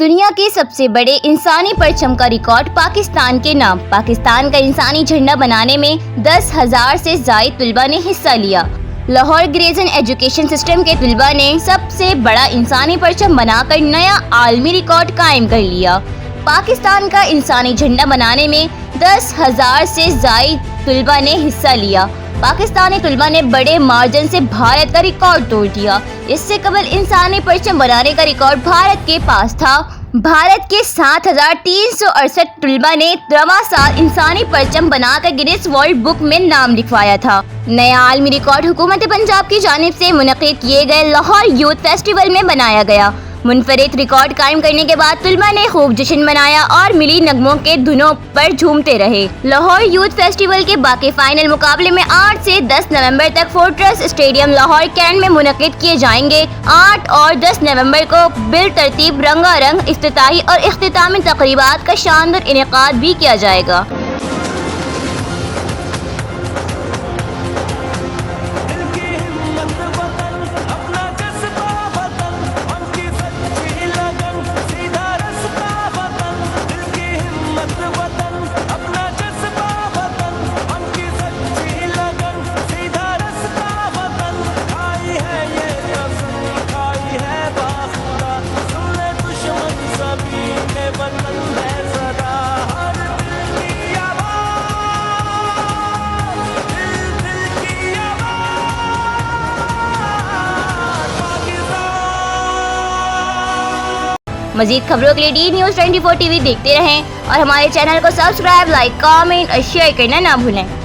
दुनिया के सबसे बड़े इंसानी परचम का रिकॉर्ड पाकिस्तान के नाम। पाकिस्तान का इंसानी झंडा बनाने में 10,000 से ज़ायद तलबा ने हिस्सा लिया। लाहौर ग्रेजन एजुकेशन सिस्टम के तलबा ने सबसे बड़ा इंसानी परचम बनाकर नया आलमी रिकॉर्ड कायम कर लिया। पाकिस्तान का इंसानी झंडा बनाने में 10,000 से ज़ायद तलबा ने हिस्सा लिया। पाकिस्तानी तलबा ने बड़े मार्जिन से भारत का रिकॉर्ड तोड़ दिया। इससे कबल इंसानी परचम बनाने का रिकॉर्ड भारत के पास था। भारत के 7,368 तलबा ने रवां साल इंसानी परचम बनाकर गिनीज वर्ल्ड बुक में नाम लिखवाया था। नया आलमी रिकॉर्ड हुकूमत पंजाब की जानिब से मुनक़िद किए गए लाहौर यूथ फेस्टिवल में बनाया गया। मुनफरिद रिकॉर्ड कायम करने के बाद तलबा ने खूब जश्न मनाया और मिली नगमों के धुनों पर झूमते रहे। लाहौर यूथ फेस्टिवल के बाकी फाइनल मुकाबले में 8 से 10 नवंबर तक फोर्ट्रेस स्टेडियम लाहौर कैंट में मुनक़िद किए जाएंगे। 8 और 10 नवंबर को बिल तरतीब रंगारंग इफ्तिताही और इख्तितामी तक़रीबात का शानदार इनेकाद भी किया जाएगा। मज़ीद खबरों के लिए डी न्यूज़ 24 टीवी देखते रहें और हमारे चैनल को सब्सक्राइब, लाइक, कमेंट और शेयर करना ना भूलें।